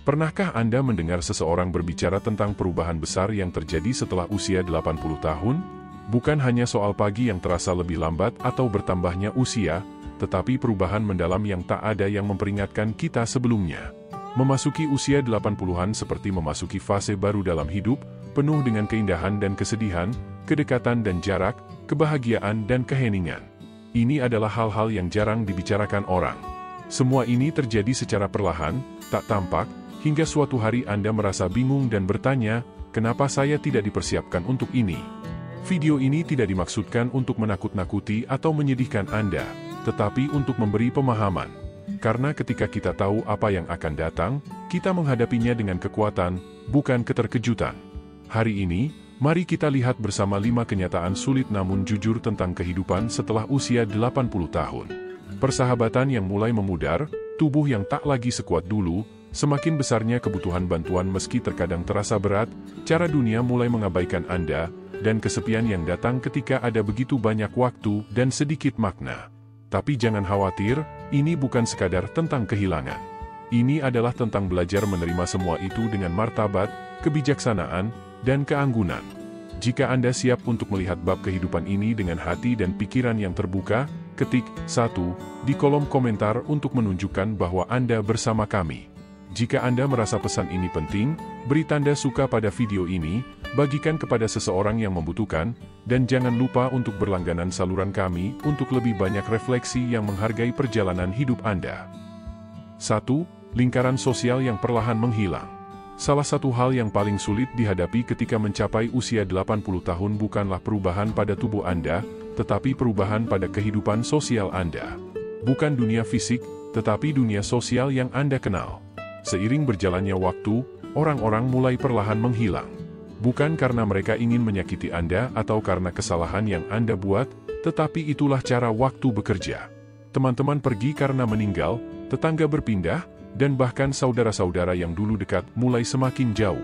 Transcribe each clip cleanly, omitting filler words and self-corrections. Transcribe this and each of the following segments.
Pernahkah Anda mendengar seseorang berbicara tentang perubahan besar yang terjadi setelah usia 80 tahun? Bukan hanya soal pagi yang terasa lebih lambat atau bertambahnya usia, tetapi perubahan mendalam yang tak ada yang memperingatkan kita sebelumnya. Memasuki usia 80-an seperti memasuki fase baru dalam hidup, penuh dengan keindahan dan kesedihan, kedekatan dan jarak, kebahagiaan dan keheningan. Ini adalah hal-hal yang jarang dibicarakan orang. Semua ini terjadi secara perlahan, tak tampak, hingga suatu hari Anda merasa bingung dan bertanya, kenapa saya tidak dipersiapkan untuk ini? Video ini tidak dimaksudkan untuk menakut-nakuti atau menyedihkan Anda, tetapi untuk memberi pemahaman. Karena ketika kita tahu apa yang akan datang, kita menghadapinya dengan kekuatan, bukan keterkejutan. Hari ini, mari kita lihat bersama 5 kenyataan sulit namun jujur tentang kehidupan setelah usia 80 tahun. Persahabatan yang mulai memudar, tubuh yang tak lagi sekuat dulu, semakin besarnya kebutuhan bantuan meski terkadang terasa berat, cara dunia mulai mengabaikan Anda, dan kesepian yang datang ketika ada begitu banyak waktu dan sedikit makna. Tapi jangan khawatir, ini bukan sekadar tentang kehilangan. Ini adalah tentang belajar menerima semua itu dengan martabat, kebijaksanaan, dan keanggunan. Jika Anda siap untuk melihat bab kehidupan ini dengan hati dan pikiran yang terbuka, ketik 1 di kolom komentar untuk menunjukkan bahwa Anda bersama kami. Jika Anda merasa pesan ini penting, beri tanda suka pada video ini, bagikan kepada seseorang yang membutuhkan, dan jangan lupa untuk berlangganan saluran kami untuk lebih banyak refleksi yang menghargai perjalanan hidup Anda. 1. Lingkaran sosial yang perlahan menghilang. Salah satu hal yang paling sulit dihadapi ketika mencapai usia 80 tahun bukanlah perubahan pada tubuh Anda, tetapi perubahan pada kehidupan sosial Anda. Bukan dunia fisik, tetapi dunia sosial yang Anda kenal. Seiring berjalannya waktu, orang-orang mulai perlahan menghilang. Bukan karena mereka ingin menyakiti Anda atau karena kesalahan yang Anda buat, tetapi itulah cara waktu bekerja. Teman-teman pergi karena meninggal, tetangga berpindah, dan bahkan saudara-saudara yang dulu dekat mulai semakin jauh.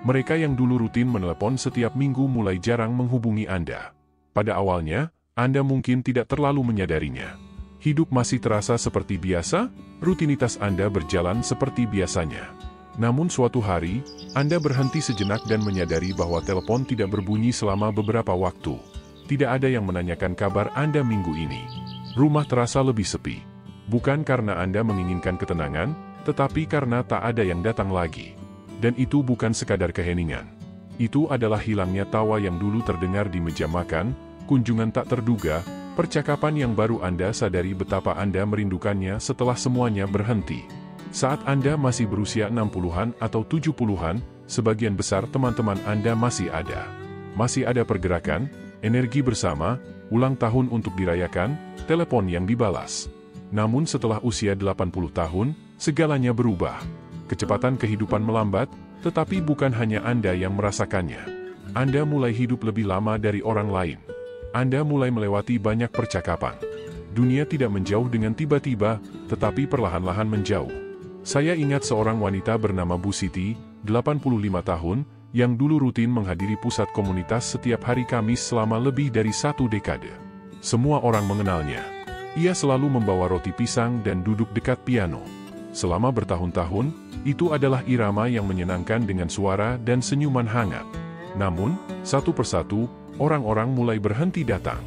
Mereka yang dulu rutin menelepon setiap minggu mulai jarang menghubungi Anda. Pada awalnya, Anda mungkin tidak terlalu menyadarinya. Hidup masih terasa seperti biasa, rutinitas Anda berjalan seperti biasanya. Namun suatu hari, Anda berhenti sejenak dan menyadari bahwa telepon tidak berbunyi selama beberapa waktu. Tidak ada yang menanyakan kabar Anda minggu ini. Rumah terasa lebih sepi. Bukan karena Anda menginginkan ketenangan, tetapi karena tak ada yang datang lagi. Dan itu bukan sekadar keheningan. Itu adalah hilangnya tawa yang dulu terdengar di meja makan, kunjungan tak terduga, percakapan yang baru Anda sadari betapa Anda merindukannya setelah semuanya berhenti. Saat Anda masih berusia 60-an atau 70-an, sebagian besar teman-teman Anda masih ada. Masih ada pergerakan, energi bersama, ulang tahun untuk dirayakan, telepon yang dibalas. Namun setelah usia 80 tahun, segalanya berubah. Kecepatan kehidupan melambat, tetapi bukan hanya Anda yang merasakannya. Anda mulai hidup lebih lama dari orang lain. Anda mulai melewati banyak percakapan. Dunia tidak menjauh dengan tiba-tiba, tetapi perlahan-lahan menjauh. Saya ingat seorang wanita bernama Bu Siti, 85 tahun, yang dulu rutin menghadiri pusat komunitas setiap hari Kamis selama lebih dari 1 dekade. Semua orang mengenalnya. Ia selalu membawa roti pisang dan duduk dekat piano. Selama bertahun-tahun, itu adalah irama yang menyenangkan dengan suara dan senyuman hangat. Namun, satu persatu, orang-orang mulai berhenti datang.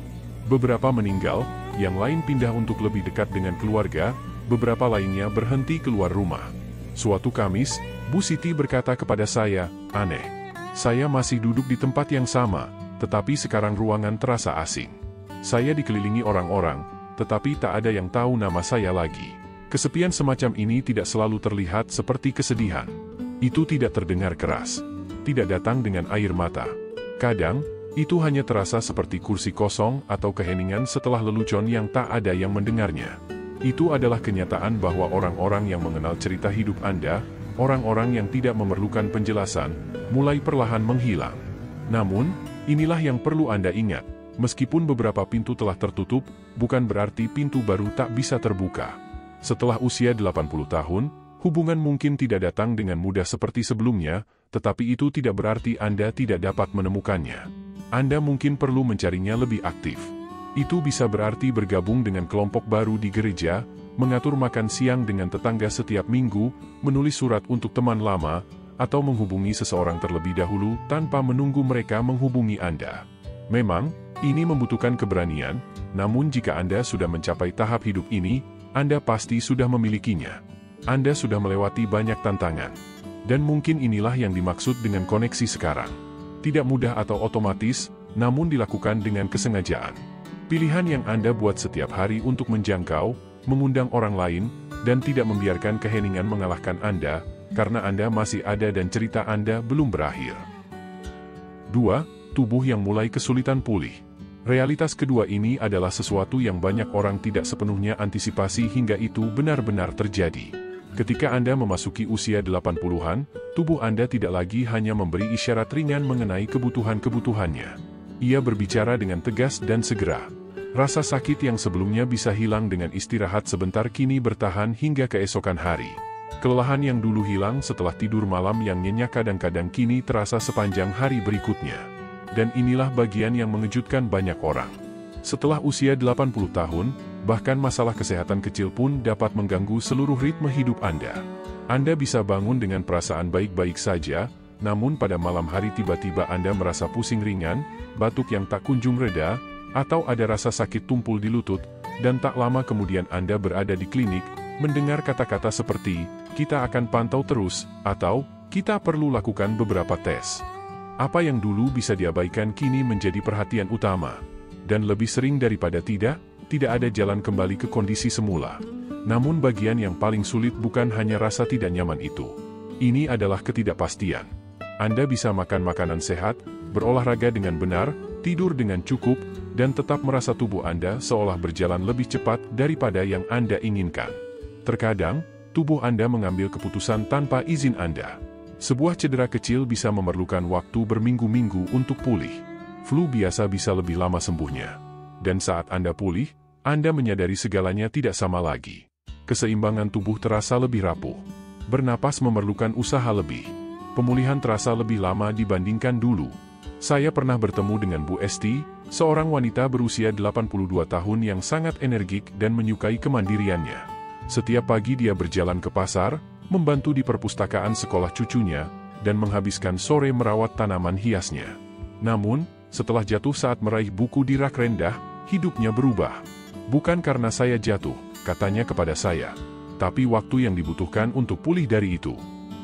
Beberapa meninggal, yang lain pindah untuk lebih dekat dengan keluarga, beberapa lainnya berhenti keluar rumah. Suatu Kamis, Bu Siti berkata kepada saya, "Aneh. Saya masih duduk di tempat yang sama, tetapi sekarang ruangan terasa asing. Saya dikelilingi orang-orang, tetapi tak ada yang tahu nama saya lagi." Kesepian semacam ini tidak selalu terlihat seperti kesedihan. Itu tidak terdengar keras. Tidak datang dengan air mata. Kadang, itu hanya terasa seperti kursi kosong atau keheningan setelah lelucon yang tak ada yang mendengarnya. Itu adalah kenyataan bahwa orang-orang yang mengenal cerita hidup Anda, orang-orang yang tidak memerlukan penjelasan, mulai perlahan menghilang. Namun, inilah yang perlu Anda ingat. Meskipun beberapa pintu telah tertutup, bukan berarti pintu baru tak bisa terbuka. Setelah usia 80 tahun, hubungan mungkin tidak datang dengan mudah seperti sebelumnya, tetapi itu tidak berarti Anda tidak dapat menemukannya. Anda mungkin perlu mencarinya lebih aktif. Itu bisa berarti bergabung dengan kelompok baru di gereja, mengatur makan siang dengan tetangga setiap minggu, menulis surat untuk teman lama, atau menghubungi seseorang terlebih dahulu tanpa menunggu mereka menghubungi Anda. Memang, ini membutuhkan keberanian, namun jika Anda sudah mencapai tahap hidup ini, Anda pasti sudah memilikinya. Anda sudah melewati banyak tantangan. Dan mungkin inilah yang dimaksud dengan koneksi sekarang. Tidak mudah atau otomatis, namun dilakukan dengan kesengajaan. Pilihan yang Anda buat setiap hari untuk menjangkau, mengundang orang lain, dan tidak membiarkan keheningan mengalahkan Anda, karena Anda masih ada dan cerita Anda belum berakhir. 2. Tubuh yang mulai kesulitan pulih. Realitas kedua ini adalah sesuatu yang banyak orang tidak sepenuhnya antisipasi hingga itu benar-benar terjadi. Ketika Anda memasuki usia 80-an, tubuh Anda tidak lagi hanya memberi isyarat ringan mengenai kebutuhan-kebutuhannya. Ia berbicara dengan tegas dan segera. Rasa sakit yang sebelumnya bisa hilang dengan istirahat sebentar kini bertahan hingga keesokan hari. Kelelahan yang dulu hilang setelah tidur malam yang nyenyak kadang-kadang kini terasa sepanjang hari berikutnya. Dan inilah bagian yang mengejutkan banyak orang. Setelah usia 80 tahun, bahkan masalah kesehatan kecil pun dapat mengganggu seluruh ritme hidup Anda. Anda bisa bangun dengan perasaan baik-baik saja, namun pada malam hari tiba-tiba Anda merasa pusing ringan, batuk yang tak kunjung reda, atau ada rasa sakit tumpul di lutut, dan tak lama kemudian Anda berada di klinik, mendengar kata-kata seperti, "Kita akan pantau terus," atau, "Kita perlu lakukan beberapa tes." Apa yang dulu bisa diabaikan kini menjadi perhatian utama. Dan lebih sering daripada tidak ada jalan kembali ke kondisi semula. Namun bagian yang paling sulit bukan hanya rasa tidak nyaman itu. Ini adalah ketidakpastian. Anda bisa makan makanan sehat, berolahraga dengan benar, tidur dengan cukup, dan tetap merasa tubuh Anda seolah berjalan lebih cepat daripada yang Anda inginkan. Terkadang, tubuh Anda mengambil keputusan tanpa izin Anda. Sebuah cedera kecil bisa memerlukan waktu berminggu-minggu untuk pulih. Flu biasa bisa lebih lama sembuhnya. Dan saat Anda pulih, Anda menyadari segalanya tidak sama lagi. Keseimbangan tubuh terasa lebih rapuh. Bernapas memerlukan usaha lebih. Pemulihan terasa lebih lama dibandingkan dulu. Saya pernah bertemu dengan Bu Esti, seorang wanita berusia 82 tahun yang sangat energik dan menyukai kemandiriannya. Setiap pagi dia berjalan ke pasar, membantu di perpustakaan sekolah cucunya, dan menghabiskan sore merawat tanaman hiasnya. Namun, setelah jatuh saat meraih buku di rak rendah, hidupnya berubah. "Bukan karena saya jatuh," katanya kepada saya, "tapi waktu yang dibutuhkan untuk pulih dari itu."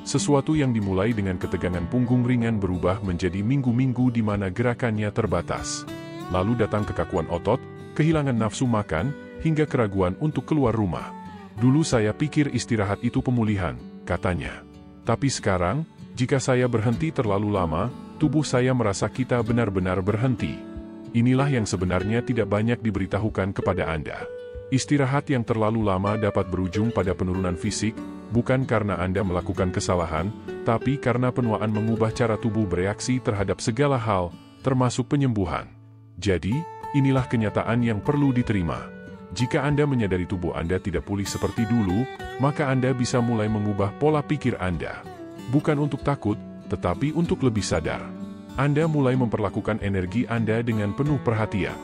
Sesuatu yang dimulai dengan ketegangan punggung ringan berubah menjadi minggu-minggu di mana gerakannya terbatas. Lalu datang kekakuan otot, kehilangan nafsu makan, hingga keraguan untuk keluar rumah. "Dulu saya pikir istirahat itu pemulihan," katanya. "Tapi sekarang, jika saya berhenti terlalu lama, tubuh saya merasa kita benar-benar berhenti." Inilah yang sebenarnya tidak banyak diberitahukan kepada Anda. Istirahat yang terlalu lama dapat berujung pada penurunan fisik, bukan karena Anda melakukan kesalahan, tapi karena penuaan mengubah cara tubuh bereaksi terhadap segala hal, termasuk penyembuhan. Jadi, inilah kenyataan yang perlu diterima. Jika Anda menyadari tubuh Anda tidak pulih seperti dulu, maka Anda bisa mulai mengubah pola pikir Anda. Bukan untuk takut, tetapi untuk lebih sadar. Anda mulai memperlakukan energi Anda dengan penuh perhatian.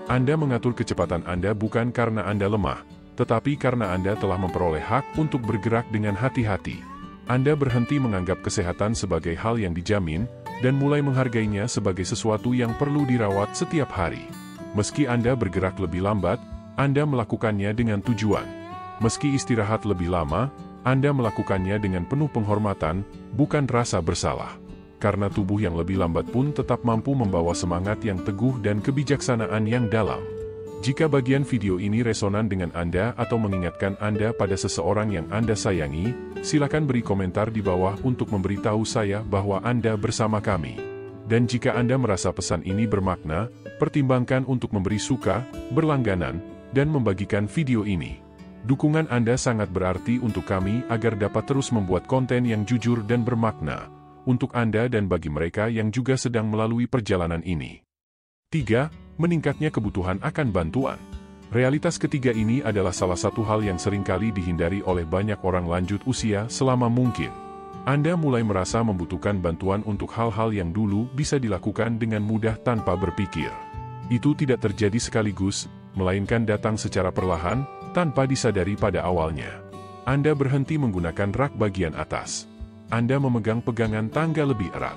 Anda mengatur kecepatan Anda bukan karena Anda lemah, tetapi karena Anda telah memperoleh hak untuk bergerak dengan hati-hati. Anda berhenti menganggap kesehatan sebagai hal yang dijamin, dan mulai menghargainya sebagai sesuatu yang perlu dirawat setiap hari. Meski Anda bergerak lebih lambat, Anda melakukannya dengan tujuan. Meski istirahat lebih lama, Anda melakukannya dengan penuh penghormatan, bukan rasa bersalah. Karena tubuh yang lebih lambat pun tetap mampu membawa semangat yang teguh dan kebijaksanaan yang dalam. Jika bagian video ini resonan dengan Anda atau mengingatkan Anda pada seseorang yang Anda sayangi, silakan beri komentar di bawah untuk memberitahu saya bahwa Anda bersama kami. Dan jika Anda merasa pesan ini bermakna, pertimbangkan untuk memberi suka, berlangganan, dan membagikan video ini. Dukungan Anda sangat berarti untuk kami agar dapat terus membuat konten yang jujur dan bermakna, untuk Anda dan bagi mereka yang juga sedang melalui perjalanan ini. 3. Meningkatnya kebutuhan akan bantuan. Realitas ketiga ini adalah salah satu hal yang seringkali dihindari oleh banyak orang lanjut usia selama mungkin. Anda mulai merasa membutuhkan bantuan untuk hal-hal yang dulu bisa dilakukan dengan mudah tanpa berpikir. Itu tidak terjadi sekaligus, melainkan datang secara perlahan, tanpa disadari pada awalnya. Anda berhenti menggunakan rak bagian atas. Anda memegang pegangan tangga lebih erat.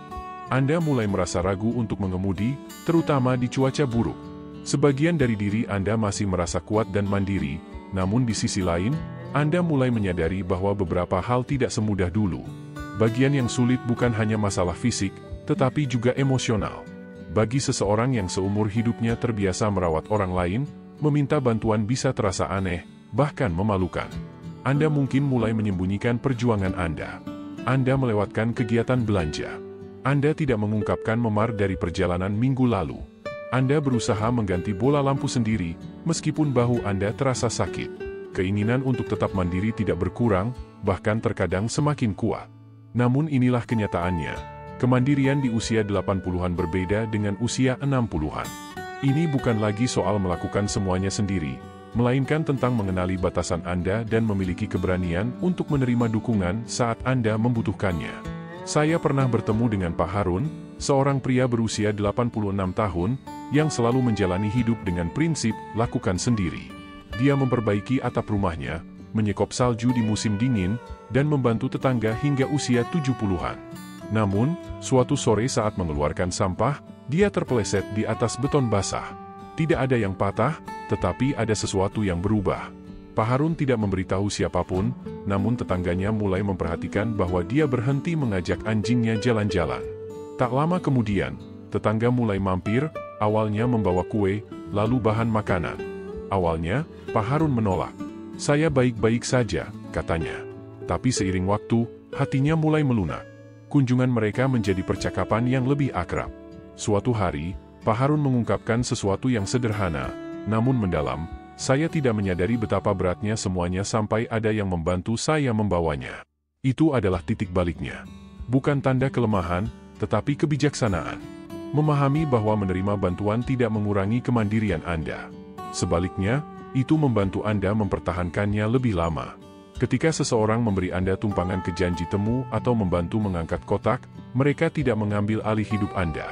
Anda mulai merasa ragu untuk mengemudi, terutama di cuaca buruk. Sebagian dari diri Anda masih merasa kuat dan mandiri, namun di sisi lain, Anda mulai menyadari bahwa beberapa hal tidak semudah dulu. Bagian yang sulit bukan hanya masalah fisik, tetapi juga emosional. Bagi seseorang yang seumur hidupnya terbiasa merawat orang lain, meminta bantuan bisa terasa aneh, bahkan memalukan. Anda mungkin mulai menyembunyikan perjuangan Anda. Anda melewatkan kegiatan belanja. Anda tidak mengungkapkan memar dari perjalanan minggu lalu. Anda berusaha mengganti bola lampu sendiri, meskipun bahu Anda terasa sakit. Keinginan untuk tetap mandiri tidak berkurang, bahkan terkadang semakin kuat. Namun inilah kenyataannya. Kemandirian di usia 80-an berbeda dengan usia 60-an. Ini bukan lagi soal melakukan semuanya sendiri, melainkan tentang mengenali batasan Anda dan memiliki keberanian untuk menerima dukungan saat Anda membutuhkannya. Saya pernah bertemu dengan Pak Harun, seorang pria berusia 86 tahun, yang selalu menjalani hidup dengan prinsip lakukan sendiri. Dia memperbaiki atap rumahnya, menyekop salju di musim dingin, dan membantu tetangga hingga usia 70-an. Namun, suatu sore saat mengeluarkan sampah, dia terpeleset di atas beton basah. Tidak ada yang patah, tetapi ada sesuatu yang berubah. Pak Harun tidak memberitahu siapapun, namun tetangganya mulai memperhatikan bahwa dia berhenti mengajak anjingnya jalan-jalan. Tak lama kemudian, tetangga mulai mampir, awalnya membawa kue, lalu bahan makanan. Awalnya, Pak Harun menolak. "Saya baik-baik saja," katanya. Tapi seiring waktu, hatinya mulai melunak. Kunjungan mereka menjadi percakapan yang lebih akrab. Suatu hari, Pak Harun mengungkapkan sesuatu yang sederhana, namun mendalam. "Saya tidak menyadari betapa beratnya semuanya sampai ada yang membantu saya membawanya." Itu adalah titik baliknya. Bukan tanda kelemahan, tetapi kebijaksanaan. Memahami bahwa menerima bantuan tidak mengurangi kemandirian Anda. Sebaliknya, itu membantu Anda mempertahankannya lebih lama. Ketika seseorang memberi Anda tumpangan ke janji temu atau membantu mengangkat kotak, mereka tidak mengambil alih hidup Anda.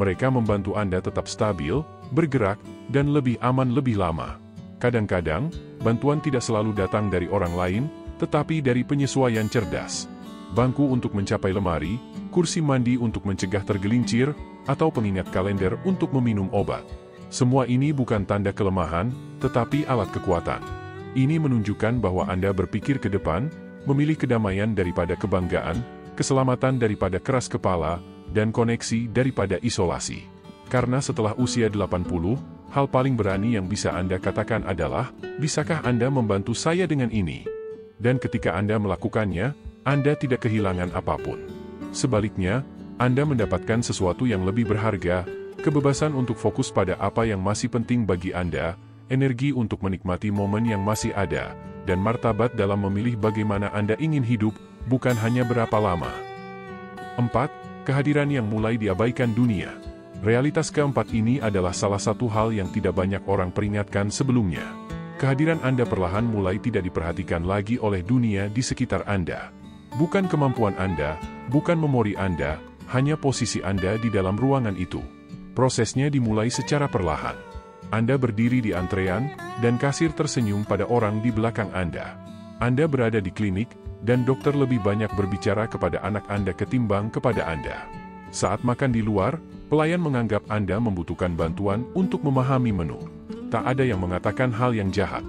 Mereka membantu Anda tetap stabil, bergerak, dan lebih aman lebih lama. Kadang-kadang, bantuan tidak selalu datang dari orang lain, tetapi dari penyesuaian cerdas. Bangku untuk mencapai lemari, kursi mandi untuk mencegah tergelincir, atau pengingat kalender untuk meminum obat. Semua ini bukan tanda kelemahan, tetapi alat kekuatan. Ini menunjukkan bahwa Anda berpikir ke depan, memilih kedamaian daripada kebanggaan, keselamatan daripada keras kepala, dan koneksi daripada isolasi. Karena setelah usia 80, hal paling berani yang bisa Anda katakan adalah, "Bisakah Anda membantu saya dengan ini?" Dan ketika Anda melakukannya, Anda tidak kehilangan apapun. Sebaliknya, Anda mendapatkan sesuatu yang lebih berharga, kebebasan untuk fokus pada apa yang masih penting bagi Anda, energi untuk menikmati momen yang masih ada, dan martabat dalam memilih bagaimana Anda ingin hidup, bukan hanya berapa lama. 4. Kehadiran yang mulai diabaikan dunia. Realitas keempat ini adalah salah satu hal yang tidak banyak orang peringatkan sebelumnya. Kehadiran Anda perlahan mulai tidak diperhatikan lagi oleh dunia di sekitar Anda. Bukan kemampuan Anda, bukan memori Anda, hanya posisi Anda di dalam ruangan itu. Prosesnya dimulai secara perlahan. Anda berdiri di antrean, dan kasir tersenyum pada orang di belakang Anda. Anda berada di klinik, dan dokter lebih banyak berbicara kepada anak Anda ketimbang kepada Anda. Saat makan di luar, pelayan menganggap Anda membutuhkan bantuan untuk memahami menu. Tak ada yang mengatakan hal yang jahat.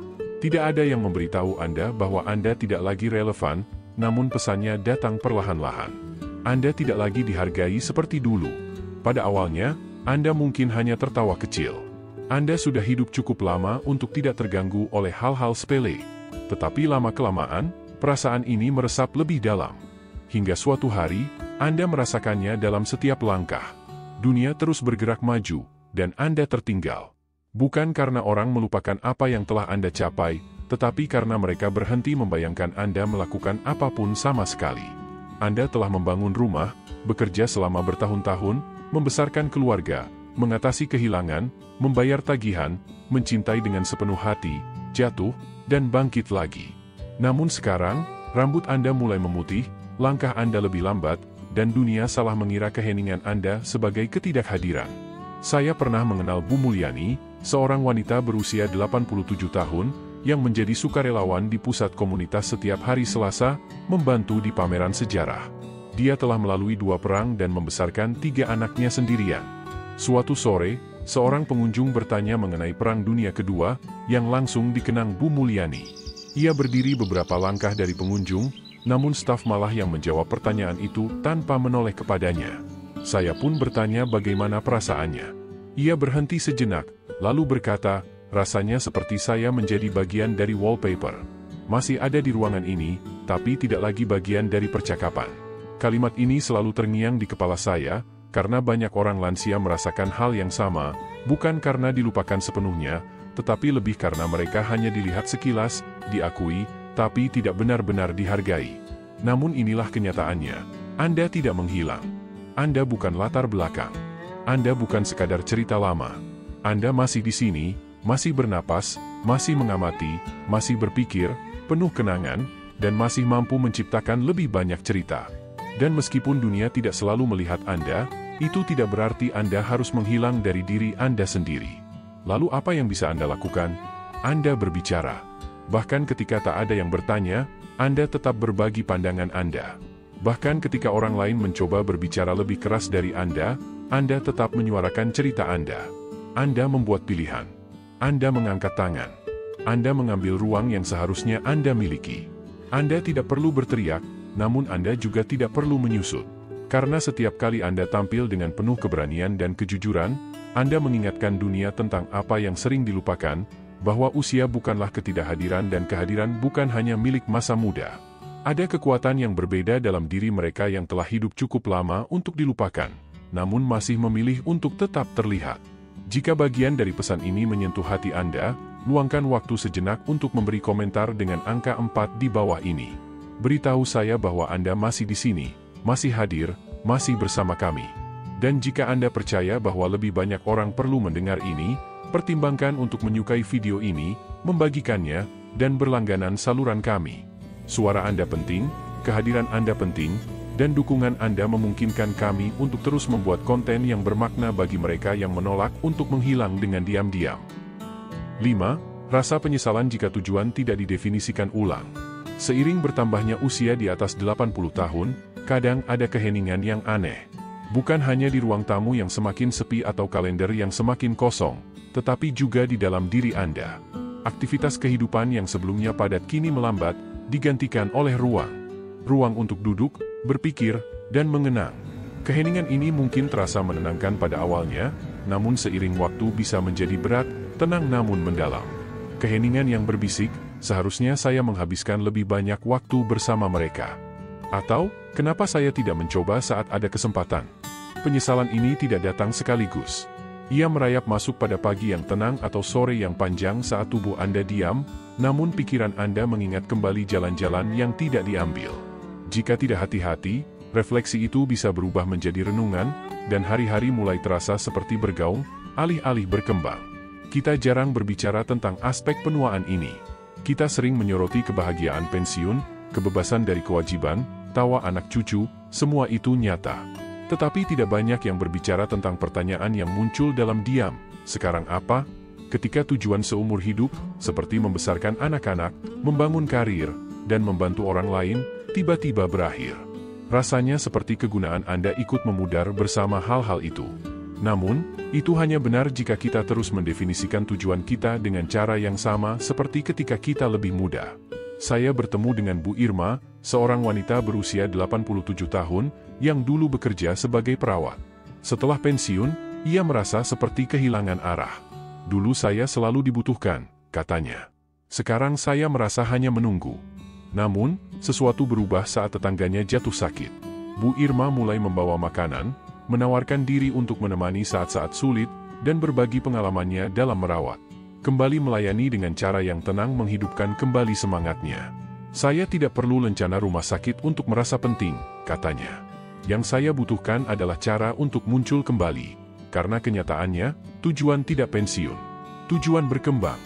Tidak ada yang memberitahu Anda bahwa Anda tidak lagi relevan, namun pesannya datang perlahan-lahan. Anda tidak lagi dihargai seperti dulu. Pada awalnya, Anda mungkin hanya tertawa kecil. Anda sudah hidup cukup lama untuk tidak terganggu oleh hal-hal sepele. Tetapi lama-kelamaan, perasaan ini meresap lebih dalam. Hingga suatu hari, Anda merasakannya dalam setiap langkah. Dunia terus bergerak maju, dan Anda tertinggal. Bukan karena orang melupakan apa yang telah Anda capai, tetapi karena mereka berhenti membayangkan Anda melakukan apapun sama sekali. Anda telah membangun rumah, bekerja selama bertahun-tahun, membesarkan keluarga, mengatasi kehilangan, membayar tagihan, mencintai dengan sepenuh hati, jatuh, dan bangkit lagi. Namun sekarang, rambut Anda mulai memutih, langkah Anda lebih lambat, dan dunia salah mengira keheningan Anda sebagai ketidakhadiran. Saya pernah mengenal Bu Mulyani, seorang wanita berusia 87 tahun, yang menjadi sukarelawan di pusat komunitas setiap hari Selasa, membantu di pameran sejarah. Dia telah melalui 2 perang dan membesarkan 3 anaknya sendirian. Suatu sore, seorang pengunjung bertanya mengenai Perang Dunia Kedua, yang langsung dikenang Bu Mulyani. Ia berdiri beberapa langkah dari pengunjung, namun staf malah yang menjawab pertanyaan itu tanpa menoleh kepadanya. Saya pun bertanya bagaimana perasaannya. Ia berhenti sejenak, lalu berkata, rasanya seperti saya menjadi bagian dari wallpaper. Masih ada di ruangan ini, tapi tidak lagi bagian dari percakapan. Kalimat ini selalu terngiang di kepala saya, karena banyak orang lansia merasakan hal yang sama, bukan karena dilupakan sepenuhnya, tetapi lebih karena mereka hanya dilihat sekilas, diakui, tapi tidak benar-benar dihargai. Namun inilah kenyataannya. Anda tidak menghilang. Anda bukan latar belakang. Anda bukan sekadar cerita lama. Anda masih di sini, masih bernapas, masih mengamati, masih berpikir, penuh kenangan, dan masih mampu menciptakan lebih banyak cerita. Dan meskipun dunia tidak selalu melihat Anda, itu tidak berarti Anda harus menghilang dari diri Anda sendiri. Lalu apa yang bisa Anda lakukan? Anda berbicara. Bahkan ketika tak ada yang bertanya, Anda tetap berbagi pandangan Anda. Bahkan ketika orang lain mencoba berbicara lebih keras dari Anda tetap menyuarakan cerita Anda. Anda membuat pilihan. Anda mengangkat tangan. Anda mengambil ruang yang seharusnya Anda miliki. Anda tidak perlu berteriak, namun Anda juga tidak perlu menyusut. Karena setiap kali Anda tampil dengan penuh keberanian dan kejujuran, Anda mengingatkan dunia tentang apa yang sering dilupakan, bahwa usia bukanlah ketidakhadiran dan kehadiran bukan hanya milik masa muda. Ada kekuatan yang berbeda dalam diri mereka yang telah hidup cukup lama untuk dilupakan, namun masih memilih untuk tetap terlihat. Jika bagian dari pesan ini menyentuh hati Anda, luangkan waktu sejenak untuk memberi komentar dengan angka 4 di bawah ini. Beritahu saya bahwa Anda masih di sini, masih hadir, masih bersama kami. Dan jika Anda percaya bahwa lebih banyak orang perlu mendengar ini, pertimbangkan untuk menyukai video ini, membagikannya, dan berlangganan saluran kami. Suara Anda penting, kehadiran Anda penting, dan dukungan Anda memungkinkan kami untuk terus membuat konten yang bermakna bagi mereka yang menolak untuk menghilang dengan diam-diam. 5. Rasa penyesalan jika tujuan tidak didefinisikan ulang. Seiring bertambahnya usia di atas 80 tahun, kadang ada keheningan yang aneh. Bukan hanya di ruang tamu yang semakin sepi atau kalender yang semakin kosong, tetapi juga di dalam diri Anda. Aktivitas kehidupan yang sebelumnya padat kini melambat, digantikan oleh ruang. Ruang untuk duduk, berpikir, dan mengenang. Keheningan ini mungkin terasa menenangkan pada awalnya, namun seiring waktu bisa menjadi berat, tenang namun mendalam. Keheningan yang berbisik, seharusnya saya menghabiskan lebih banyak waktu bersama mereka. Atau, kenapa saya tidak mencoba saat ada kesempatan? Penyesalan ini tidak datang sekaligus. Ia merayap masuk pada pagi yang tenang atau sore yang panjang saat tubuh Anda diam, namun pikiran Anda mengingat kembali jalan-jalan yang tidak diambil. Jika tidak hati-hati, refleksi itu bisa berubah menjadi renungan, dan hari-hari mulai terasa seperti bergaung, alih-alih berkembang. Kita jarang berbicara tentang aspek penuaan ini. Kita sering menyoroti kebahagiaan pensiun, kebebasan dari kewajiban, tawa anak cucu, semua itu nyata. Tetapi tidak banyak yang berbicara tentang pertanyaan yang muncul dalam diam. Sekarang apa? Ketika tujuan seumur hidup, seperti membesarkan anak-anak, membangun karir, dan membantu orang lain, tiba-tiba berakhir. Rasanya seperti kegunaan Anda ikut memudar bersama hal-hal itu. Namun, itu hanya benar jika kita terus mendefinisikan tujuan kita dengan cara yang sama seperti ketika kita lebih muda. Saya bertemu dengan Bu Irma, seorang wanita berusia 87 tahun, yang dulu bekerja sebagai perawat. Setelah pensiun, ia merasa seperti kehilangan arah. Dulu saya selalu dibutuhkan, katanya. Sekarang saya merasa hanya menunggu. Namun, sesuatu berubah saat tetangganya jatuh sakit. Bu Irma mulai membawa makanan, menawarkan diri untuk menemani saat-saat sulit, dan berbagi pengalamannya dalam merawat. Kembali melayani dengan cara yang tenang menghidupkan kembali semangatnya. Saya tidak perlu lencana rumah sakit untuk merasa penting, katanya. Yang saya butuhkan adalah cara untuk muncul kembali. Karena kenyataannya, tujuan tidak pensiun. Tujuan berkembang.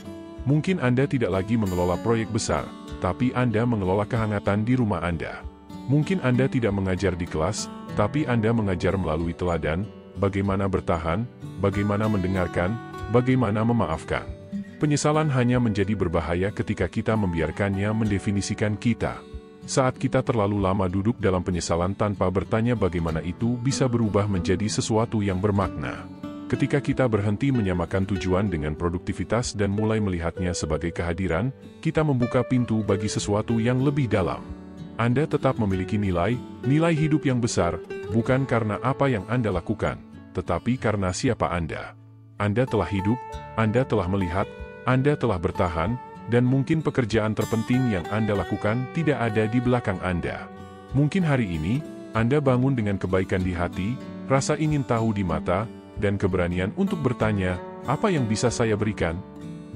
Mungkin Anda tidak lagi mengelola proyek besar, tapi Anda mengelola kehangatan di rumah Anda. Mungkin Anda tidak mengajar di kelas, tapi Anda mengajar melalui teladan, bagaimana bertahan, bagaimana mendengarkan, bagaimana memaafkan. Penyesalan hanya menjadi berbahaya ketika kita membiarkannya mendefinisikan kita. Saat kita terlalu lama duduk dalam penyesalan tanpa bertanya bagaimana itu bisa berubah menjadi sesuatu yang bermakna. Ketika kita berhenti menyamakan tujuan dengan produktivitas dan mulai melihatnya sebagai kehadiran, kita membuka pintu bagi sesuatu yang lebih dalam. Anda tetap memiliki nilai hidup yang besar, bukan karena apa yang Anda lakukan, tetapi karena siapa Anda. Anda telah hidup, Anda telah melihat, Anda telah bertahan, dan mungkin pekerjaan terpenting yang Anda lakukan tidak ada di belakang Anda. Mungkin hari ini, Anda bangun dengan kebaikan di hati, rasa ingin tahu di mata, dan keberanian untuk bertanya, apa yang bisa saya berikan?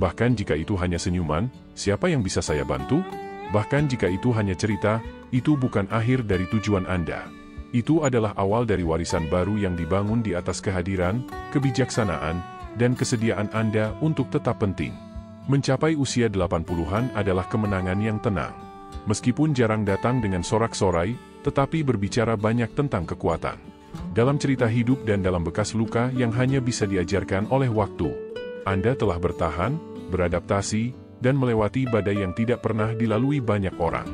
Bahkan jika itu hanya senyuman, siapa yang bisa saya bantu? Bahkan jika itu hanya cerita, itu bukan akhir dari tujuan Anda. Itu adalah awal dari warisan baru yang dibangun di atas kehadiran, kebijaksanaan, dan kesediaan Anda untuk tetap penting. Mencapai usia 80-an adalah kemenangan yang tenang. Meskipun jarang datang dengan sorak-sorai, tetapi berbicara banyak tentang kekuatan. Dalam cerita hidup dan dalam bekas luka yang hanya bisa diajarkan oleh waktu, Anda telah bertahan, beradaptasi, dan melewati badai yang tidak pernah dilalui banyak orang.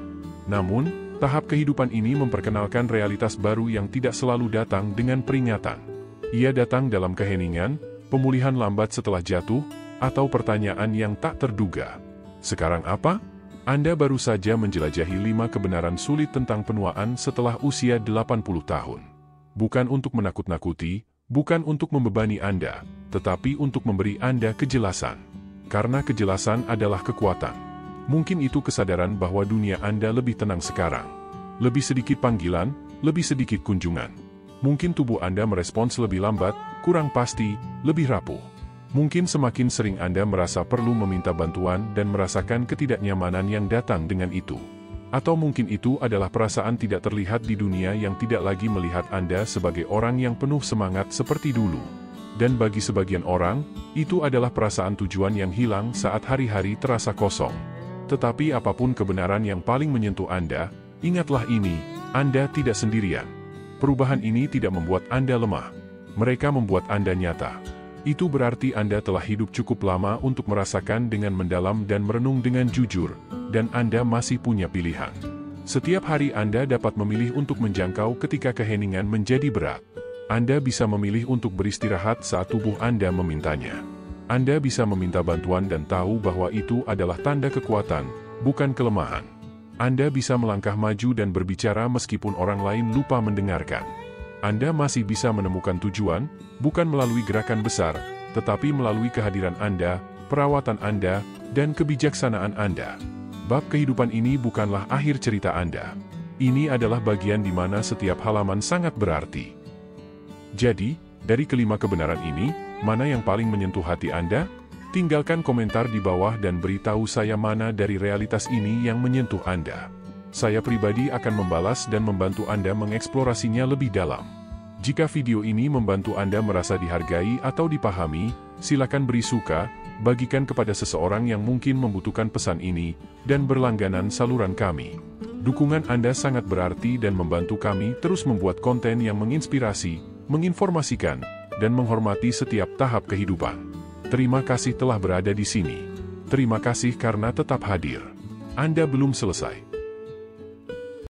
Namun, tahap kehidupan ini memperkenalkan realitas baru yang tidak selalu datang dengan peringatan. Ia datang dalam keheningan, pemulihan lambat setelah jatuh, atau pertanyaan yang tak terduga. Sekarang apa? Anda baru saja menjelajahi 5 kebenaran sulit tentang penuaan setelah usia 80 tahun. Bukan untuk menakut-nakuti, bukan untuk membebani Anda, tetapi untuk memberi Anda kejelasan. Karena kejelasan adalah kekuatan. Mungkin itu kesadaran bahwa dunia Anda lebih tenang sekarang. Lebih sedikit panggilan, lebih sedikit kunjungan. Mungkin tubuh Anda merespons lebih lambat, kurang pasti, lebih rapuh. Mungkin semakin sering Anda merasa perlu meminta bantuan dan merasakan ketidaknyamanan yang datang dengan itu. Atau mungkin itu adalah perasaan tidak terlihat di dunia yang tidak lagi melihat Anda sebagai orang yang penuh semangat seperti dulu. Dan bagi sebagian orang, itu adalah perasaan tujuan yang hilang saat hari-hari terasa kosong. Tetapi apapun kebenaran yang paling menyentuh Anda, ingatlah ini, Anda tidak sendirian. Perubahan ini tidak membuat Anda lemah. Mereka membuat Anda nyata. Itu berarti Anda telah hidup cukup lama untuk merasakan dengan mendalam dan merenung dengan jujur, dan Anda masih punya pilihan. Setiap hari Anda dapat memilih untuk menjangkau ketika keheningan menjadi berat. Anda bisa memilih untuk beristirahat saat tubuh Anda memintanya. Anda bisa meminta bantuan dan tahu bahwa itu adalah tanda kekuatan, bukan kelemahan. Anda bisa melangkah maju dan berbicara meskipun orang lain lupa mendengarkan. Anda masih bisa menemukan tujuan, bukan melalui gerakan besar, tetapi melalui kehadiran Anda, perawatan Anda, dan kebijaksanaan Anda. Bab kehidupan ini bukanlah akhir cerita Anda. Ini adalah bagian di mana setiap halaman sangat berarti. Jadi, dari kelima kebenaran ini, mana yang paling menyentuh hati Anda? Tinggalkan komentar di bawah dan beritahu saya mana dari realitas ini yang menyentuh Anda. Saya pribadi akan membalas dan membantu Anda mengeksplorasinya lebih dalam. Jika video ini membantu Anda merasa dihargai atau dipahami, silakan beri suka, bagikan kepada seseorang yang mungkin membutuhkan pesan ini, dan berlangganan saluran kami. Dukungan Anda sangat berarti dan membantu kami terus membuat konten yang menginspirasi, menginformasikan, dan menghormati setiap tahap kehidupan. Terima kasih telah berada di sini. Terima kasih karena tetap hadir. Anda belum selesai.